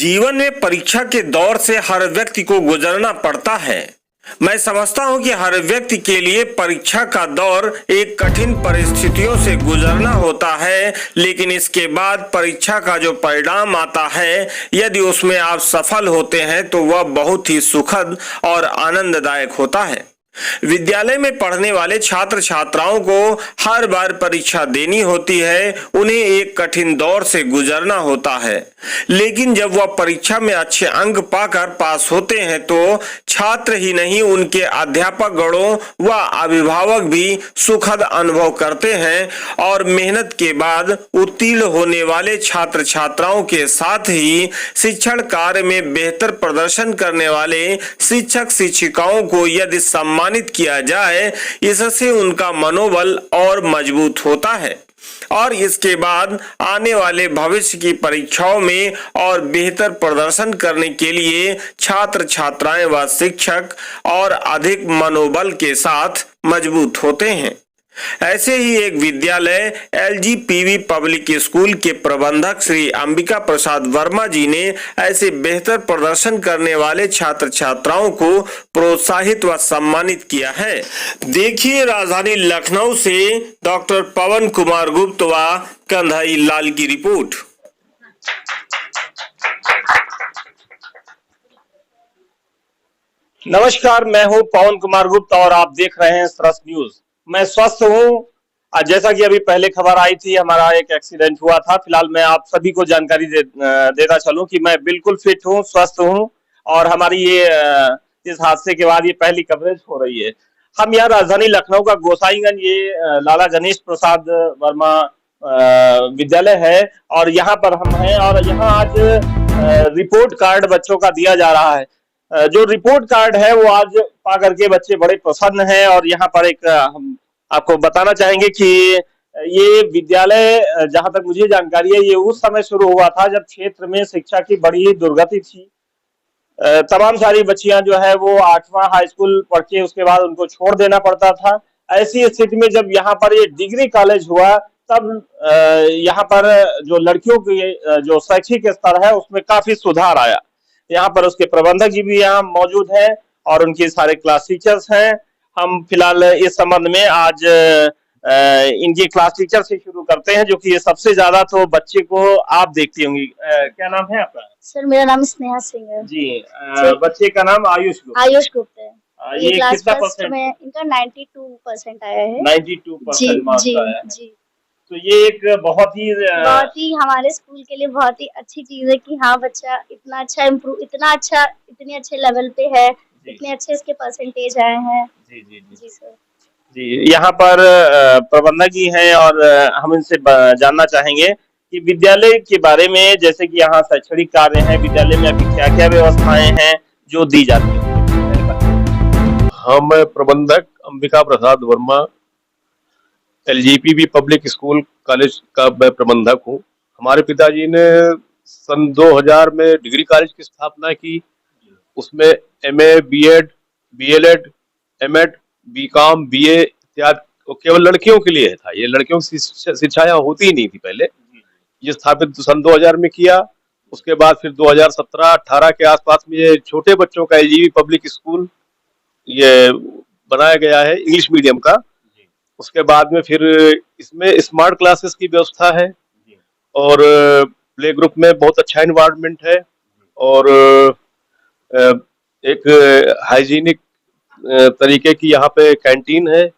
जीवन में परीक्षा के दौर से हर व्यक्ति को गुजरना पड़ता है। मैं समझता हूं कि हर व्यक्ति के लिए परीक्षा का दौर एक कठिन परिस्थितियों से गुजरना होता है, लेकिन इसके बाद परीक्षा का जो परिणाम आता है, यदि उसमें आप सफल होते हैं तो वह बहुत ही सुखद और आनंददायक होता है। विद्यालय में पढ़ने वाले छात्र छात्राओं को हर बार परीक्षा देनी होती है, उन्हें एक कठिन दौर से गुजरना होता है, लेकिन जब वह परीक्षा में अच्छे अंक पाकर पास होते हैं तो छात्र ही नहीं उनके अध्यापक गणों व अभिभावक भी सुखद अनुभव करते हैं और मेहनत के बाद उत्तीर्ण होने वाले छात्र छात्राओं के साथ ही शिक्षण कार्य में बेहतर प्रदर्शन करने वाले शिक्षक शिक्षिकाओं को यदि सम्मानित किया जाए, इससे उनका मनोबल और मजबूत होता है और इसके बाद आने वाले भविष्य की परीक्षाओं में और बेहतर प्रदर्शन करने के लिए छात्र छात्राएं व शिक्षक और अधिक मनोबल के साथ मजबूत होते हैं। ऐसे ही एक विद्यालय LGPV पब्लिक स्कूल के प्रबंधक श्री अंबिका प्रसाद वर्मा जी ने ऐसे बेहतर प्रदर्शन करने वाले छात्र छात्राओं को प्रोत्साहित व सम्मानित किया है। देखिए राजधानी लखनऊ से डॉक्टर पवन कुमार गुप्त व कंधाई लाल की रिपोर्ट। नमस्कार, मैं हूं पवन कुमार गुप्त और आप देख रहे हैं सरस न्यूज। मैं स्वस्थ हूं। जैसा कि अभी पहले खबर आई थी, हमारा एक एक्सीडेंट हुआ था। फिलहाल मैं आप सभी को जानकारी देता चलूं कि मैं बिल्कुल फिट हूं, स्वस्थ हूं और हमारी ये इस हादसे के बाद ये पहली कवरेज हो रही है। हम यहाँ राजधानी लखनऊ का गोसाईगंज ये लाला गणेश प्रसाद वर्मा विद्यालय है और यहाँ पर हम हैं और यहाँ आज रिपोर्ट कार्ड बच्चों का दिया जा रहा है। जो रिपोर्ट कार्ड है वो आज पा करके बच्चे बड़े प्रसन्न हैं और यहाँ पर एक हम आपको बताना चाहेंगे कि ये विद्यालय जहां तक मुझे जानकारी है ये उस समय शुरू हुआ था जब क्षेत्र में शिक्षा की बड़ी दुर्गति थी। तमाम सारी बच्चियां जो है वो 8वां हाई स्कूल पढ़ के उसके बाद उनको छोड़ देना पड़ता था। ऐसी स्थिति में जब यहाँ पर ये डिग्री कॉलेज हुआ तब यहाँ पर जो लड़कियों के जो शैक्षिक स्तर है उसमें काफी सुधार आया। यहाँ पर उसके प्रबंधक जी भी यहाँ मौजूद हैं और उनके सारे क्लास टीचर्स हैं। हम फिलहाल इस संबंध में आज इनके क्लास टीचर से शुरू करते हैं, जो कि ये सबसे ज्यादा तो बच्चे को आप देखती होंगी। क्या नाम है आपका? सर मेरा नाम स्नेहा सिंह है जी। बच्चे का नाम आयुष गुप्ता है। ये कितना परसेंट में इनका 92% आया है। 92% मार्क्स आया है। जी। तो ये एक बहुत ही हमारे स्कूल के लिए बहुत ही अच्छी चीज है कि हाँ बच्चा इतना अच्छा इतने अच्छे लेवल पे है, इतने अच्छे इसके परसेंटेज आए हैं। जी सर। जी, यहाँ पर प्रबंधक जी हैं और हम इनसे जानना चाहेंगे कि विद्यालय के बारे में, जैसे कि यहाँ शैक्षणिक कार्य हैं, विद्यालय में अभी क्या क्या व्यवस्थाएं हैं जो दी जाती है। हम प्रबंधक Ambika Prasad Verma LGPV public school college का मैं प्रबंधक हूँ। हमारे पिताजी ने सन 2000 में डिग्री कॉलेज की स्थापना की। उसमें MA, BEd, BLEd, MEd, BCom, BA इत्यादि केवल लड़कियों के लिए था। ये लड़कियों की शिक्षा यहाँ होती ही नहीं थी पहले। ये स्थापित सन 2000 में किया। उसके बाद फिर 2017-18 के आसपास में ये छोटे बच्चों का LGPV पब्लिक स्कूल ये बनाया गया है, इंग्लिश मीडियम का। उसके बाद में फिर इसमें स्मार्ट क्लासेस की व्यवस्था है और प्ले ग्रुप में बहुत अच्छा एनवायरनमेंट है और एक हाइजीनिक तरीके की यहाँ पे कैंटीन है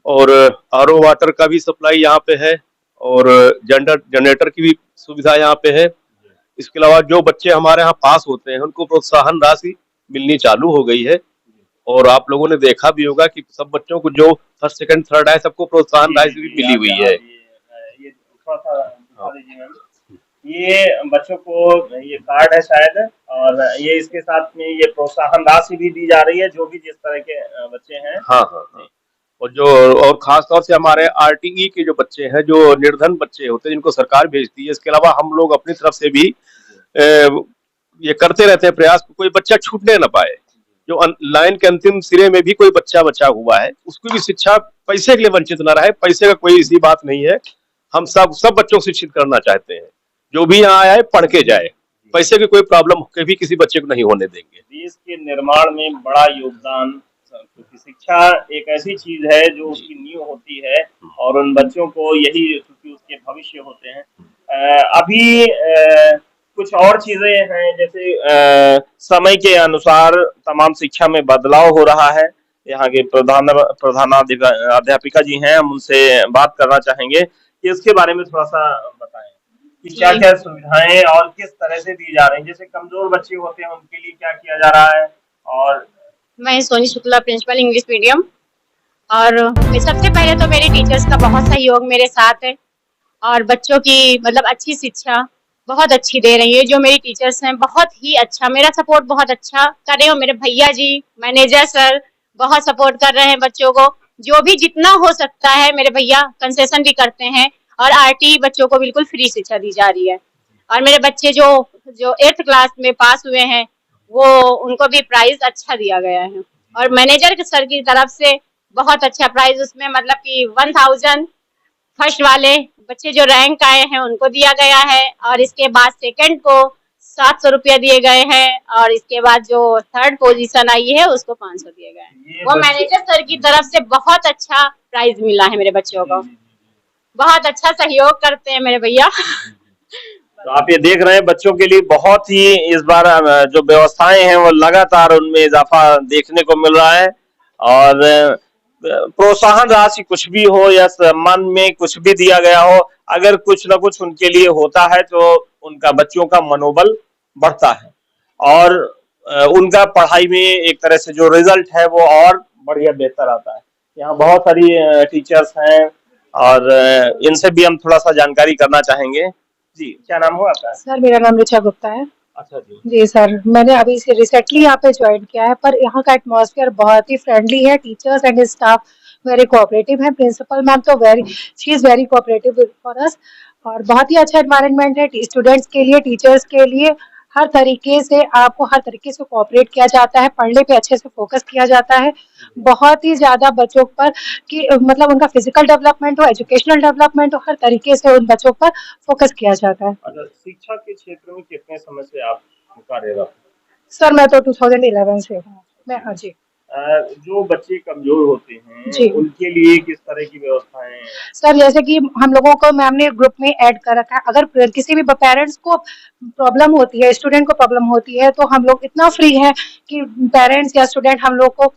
और RO वाटर का भी सप्लाई यहाँ पे है और जनरेटर की भी सुविधा यहाँ पे है। इसके अलावा जो बच्चे हमारे यहाँ पास होते हैं उनको प्रोत्साहन राशि मिलनी चालू हो गई है और आप लोगों ने देखा भी होगा कि सब बच्चों को जो फर्स्ट सेकंड थर्ड आए सबको प्रोत्साहन राशि भी मिली हुई है। ये बच्चों को ये कार्ड है शायद और ये इसके साथ में ये प्रोत्साहन राशि भी दी जा रही है जो भी जिस तरह के बच्चे हैं। हाँ। और खास तौर से हमारे RTE के जो बच्चे हैं, जो निर्धन बच्चे होते हैं जिनको सरकार भेजती है, इसके अलावा हम लोग अपनी तरफ से भी ये करते रहते हैं प्रयास कोई बच्चा छूटने न पाए। जो लाइन के अंतिम सिरे में भी कोई बच्चा बचा हुआ है उसकी भी शिक्षा पैसे के लिए वंचित न रहे। पैसे का कोई ऐसी बात नहीं है, हम सब बच्चों को शिक्षित करना चाहते हैं। जो भी यहाँ आया है पढ़ के जाए, पैसे की कोई प्रॉब्लम कभी किसी बच्चे को नहीं होने देंगे। देश के निर्माण में बड़ा योगदान, क्योंकि शिक्षा एक ऐसी चीज है जो उसकी नींव होती है और उन बच्चों को यही, क्योंकि उसके भविष्य होते हैं। अभी कुछ और चीजें हैं, जैसे समय के अनुसार तमाम शिक्षा में बदलाव हो रहा है। यहाँ के अध्यापिका जी हैं, हम उनसे बात करना चाहेंगे कि इसके बारे में थोड़ा सा बताएं कि क्या क्या सुविधाएं और किस तरह से दी जा रही हैं। जैसे कमजोर बच्चे होते हैं उनके लिए क्या किया जा रहा है। और मैं Soni Shukla, principal English medium. और सबसे पहले तो मेरे टीचर्स का बहुत सहयोग मेरे साथ है और बच्चों की मतलब अच्छी शिक्षा बहुत अच्छी दे रही है। जो मेरी टीचर्स हैं बहुत ही अच्छा, मेरा सपोर्ट बहुत अच्छा कर रहे हो। मेरे भैया जी, मैनेजर सर बहुत सपोर्ट कर रहे हैं बच्चों को। जो भी जितना हो सकता है मेरे भैया कंसेशन भी करते हैं और आरटी बच्चों को बिल्कुल फ्री शिक्षा दी जा रही है। और मेरे बच्चे जो 8th क्लास में पास हुए हैं वो उनको भी प्राइज अच्छा दिया गया है। और मैनेजर सर की तरफ से बहुत अच्छा प्राइज, उसमें मतलब कि 1000 फर्स्ट वाले बच्चे जो रैंक आए हैं उनको दिया गया है और इसके बाद सेकंड को 700 रुपया दिए गए हैं और इसके बाद जो थर्ड पोजीशन आई है उसको 500 दिए गए हैं। वो मैनेजर सर की तरफ से बहुत अच्छा प्राइज मिला है मेरे बच्चों को। बहुत अच्छा सहयोग करते हैं मेरे भैया। तो आप ये देख रहे हैं बच्चों के लिए बहुत ही इस बार जो व्यवस्थाएं हैं वो लगातार उनमें इजाफा देखने को मिल रहा है। और प्रोत्साहन राशि कुछ भी हो या सम्मान में कुछ भी दिया गया हो, अगर कुछ ना कुछ उनके लिए होता है तो उनका बच्चों का मनोबल बढ़ता है और उनका पढ़ाई में एक तरह से जो रिजल्ट है वो और बढ़िया बेहतर आता है। यहाँ बहुत सारी टीचर्स हैं और इनसे भी हम थोड़ा सा जानकारी करना चाहेंगे। जी, क्या नाम हो आपका? सर मेरा नाम ऋचा गुप्ता है। अच्छा जी। जी सर, मैंने अभी से रिसेंटली यहाँ पे ज्वाइन किया है, पर यहाँ का एटमॉस्फेयर बहुत ही फ्रेंडली है। Teachers and staff very cooperative है। प्रिंसिपल मैम तो she is very cooperative for us और बहुत ही अच्छा एनवायरनमेंट है स्टूडेंट्स के लिए, टीचर्स के लिए। हर तरीके से आपको हर तरीके से कोऑपरेट किया जाता है, पढ़ने पे अच्छे से फोकस किया जाता है। बहुत ही ज्यादा बच्चों पर कि मतलब उनका फिजिकल डेवलपमेंट हो, एजुकेशनल डेवलपमेंट हो, हर तरीके से उन बच्चों पर फोकस किया जाता है। अच्छा, शिक्षा के क्षेत्र में कितने समय से आप कार्यरत? सर मैं तो 2011 से हूँ मैं। हाँ जी। जो बच्चे कमजोर होते हैं जी। उनके लिए किस तरह की व्यवस्थाएं हैं? सर जैसे कि हम लोगों को मैम ने ग्रुप में ऐड कर रखा है। अगर किसी भी पेरेंट्स को प्रॉब्लम होती है, स्टूडेंट को प्रॉब्लम होती है, तो हम लोग इतना फ्री है कि पेरेंट्स या स्टूडेंट हम लोग को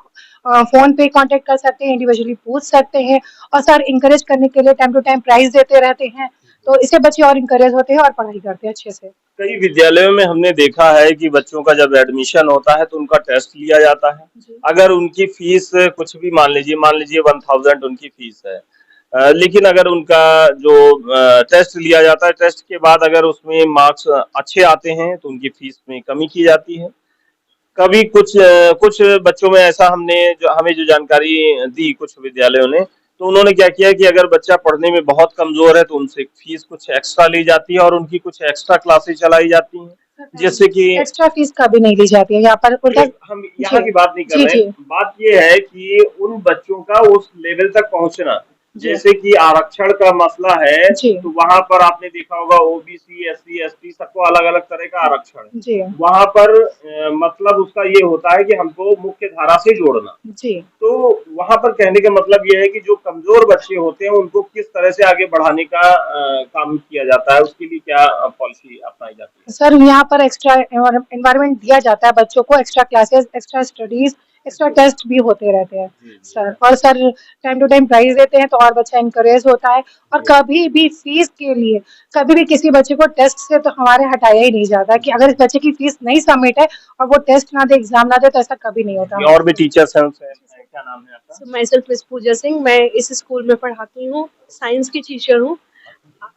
फोन पे कांटेक्ट कर सकते हैं, इंडिविजुअली पूछ सकते हैं। और सर इंकरेज करने के लिए टाइम टू टाइम प्राइज देते रहते हैं, तो इससे बच्चे और इंकरेज होते हैं और पढ़ाई करते हैं अच्छे से। कई विद्यालयों में हमने देखा है कि बच्चों का जब एडमिशन होता है तो उनका टेस्ट लिया जाता है। अगर उनकी फीस कुछ भी मान लीजिए 1000 उनकी फीस है, लेकिन अगर उनका जो टेस्ट लिया जाता है, टेस्ट के बाद अगर उसमें मार्क्स अच्छे आते हैं तो उनकी फीस में कमी की जाती है। कभी कुछ बच्चों में ऐसा हमें जो जानकारी दी कुछ विद्यालयों ने, तो उन्होंने क्या किया कि अगर बच्चा पढ़ने में बहुत कमजोर है तो उनसे फीस कुछ एक्स्ट्रा ली जाती है और उनकी कुछ एक्स्ट्रा क्लासेस चलाई जाती हैं, जिससे कि एक्स्ट्रा फीस कभी नहीं ली जाती है यहाँ पर। हम यहाँ की बात नहीं कर रहे हैं। बात ये है कि उन बच्चों का उस लेवल तक पहुंचना, जैसे कि आरक्षण का मसला है तो वहाँ पर आपने देखा होगा ओबीसी, एससी, एसटी सबको अलग अलग तरह का आरक्षण है। वहाँ पर मतलब उसका ये होता है कि हमको मुख्य धारा से जोड़ना। तो वहाँ पर कहने का मतलब ये है कि जो कमजोर बच्चे होते हैं उनको किस तरह से आगे बढ़ाने का काम किया जाता है, उसके लिए क्या पॉलिसी अपनाई जाती है? सर यहाँ पर एक्स्ट्रा एनवायरनमेंट दिया जाता है बच्चों को, extra classes, extra studies, extra test भी होते रहते हैं सर। और sir time to time prize देते हैं तो और बच्चा इंकरेज होता है। और कभी भी फीस के लिए कभी भी किसी बच्चे को टेस्ट से तो हमारे हटाया ही नहीं जाता कि अगर इस बच्चे की फीस नहीं सबमिट है और वो टेस्ट ना दे, एग्जाम ना दे, तो ऐसा कभी नहीं होता। और भी टीचर्स हैं, क्या नाम है आपका? मैं सेल्फ मिस पूजा सिंह, मैं इस स्कूल में पढ़ाती हूँ, साइंस की टीचर हूँ।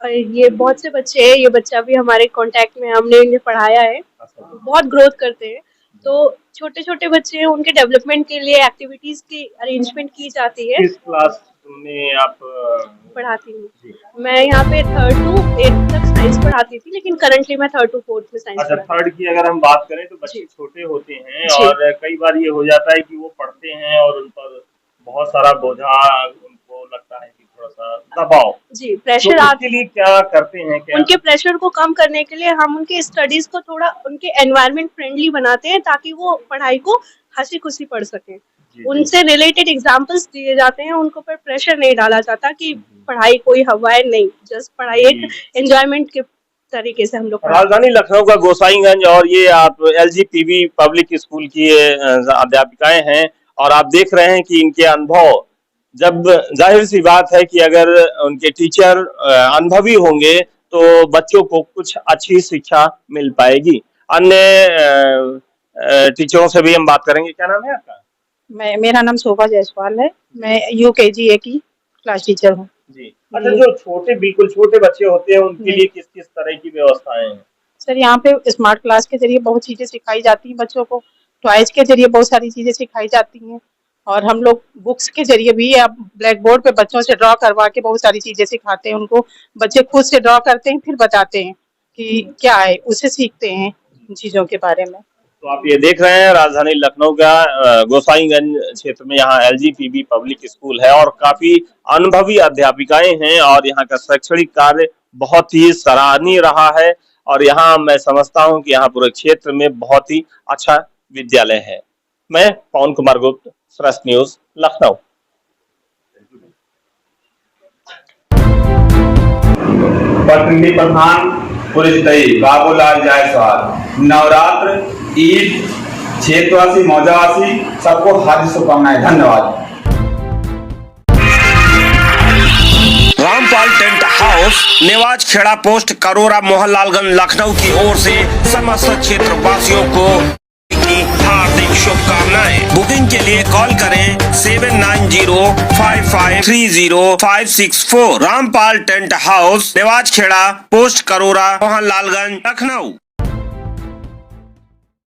ये बहुत से बच्चे हैं, ये बच्चा भी हमारे कांटेक्ट में, हमने इन्हें पढ़ाया है, बहुत ग्रोथ करते हैं। तो छोटे छोटे बच्चे हैं, उनके डेवलपमेंट के लिए एक्टिविटीज की अरेंजमेंट की जाती है। किस क्लास में आप पढ़ाती हूँ? मैं यहाँ पे 3rd to 8th तक साइंस पढ़ाती थी, लेकिन करंटली मैं 3rd to 4th में साइंस। अच्छा, 3rd की अगर हम बात करें तो बच्चे छोटे होते हैं और कई बार ये हो जाता है कि वो पढ़ते हैं और उन पर बहुत सारा बोझा उनको लगता है कि थोड़ा सा दबाव। जी, तो प्रेशर उसके लिए क्या करते हैं, क्या उनके प्रेशर को कम करने के लिए हम उनके स्टडीज को थोड़ा उनके एनवायरनमेंट फ्रेंडली बनाते हैं ताकि वो पढ़ाई को हंसी खुशी पढ़ सकें। उनसे रिलेटेड एग्जांपल्स दिए जाते हैं, उनको पर प्रेशर नहीं डाला जाता कि पढ़ाई कोई हवा है, नहीं, जस्ट पढ़ाई एक एंजॉयमेंट के तरीके से हम लोग पढ़ाते हैं। राजधानी लखनऊ का गोसाईगंज और ये आप LGPV पब्लिक स्कूल की ये अध्यापिकाएं हैं और आप देख रहे हैं कि इनके अनुभव, जब जाहिर सी बात है कि अगर उनके टीचर अनुभवी होंगे तो बच्चों को कुछ अच्छी शिक्षा मिल पाएगी। अन्य टीचरों से भी हम बात करेंगे। क्या नाम है आपका? मेरा नाम शोभा जायसवाल है। मैं UKG A की क्लास टीचर हूँ जी। अच्छा, जो बिल्कुल छोटे बच्चे होते हैं उनके लिए किस किस तरह की व्यवस्थाएं हैं? सर, यहाँ पे स्मार्ट क्लास के जरिए बहुत चीजें सिखाई जाती हैं बच्चों को, टॉयज के जरिए बहुत सारी चीजें सिखाई जाती हैं और हम लोग बुक्स के जरिए भी अब ब्लैक बोर्ड पे बच्चों से ड्रॉ करवा के बहुत सारी चीजें सिखाते हैं उनको। बच्चे खुद से ड्रॉ करते हैं, फिर बताते हैं कि क्या है, उससे सीखते हैं इन चीजों के बारे में। तो आप ये देख रहे हैं राजधानी लखनऊ का गोसाईगंज क्षेत्र में यहाँ LGPV पब्लिक स्कूल है और काफी अनुभवी अध्यापिकाएं हैं और यहाँ का शैक्षणिक कार्य बहुत ही सराहनीय रहा है और यहाँ मैं समझता हूँ कि यहाँ पूरे क्षेत्र में बहुत ही अच्छा विद्यालय है। मैं पवन कुमार गुप्त, श्रस्ट न्यूज, लखनऊ। प्रतिनिधि प्रधान पुलिस तई बाबूलाल जायसवाल। नवरात्र, ईद, क्षेत्रवासी, मौजावासी सबको हार्दिक शुभकामनाएं। धन्यवाद। Rampal tent house, Nevaj Khera post, Karora, Mohanlalganj, Lucknow की ओर से समस्त क्षेत्र वासियों को की हार्दिक शुभकामनाएं। बुकिंग के लिए कॉल करें 7905530564। Rampal tent house, Nevaj Khera post, Karora, Mohanlalganj, Lucknow.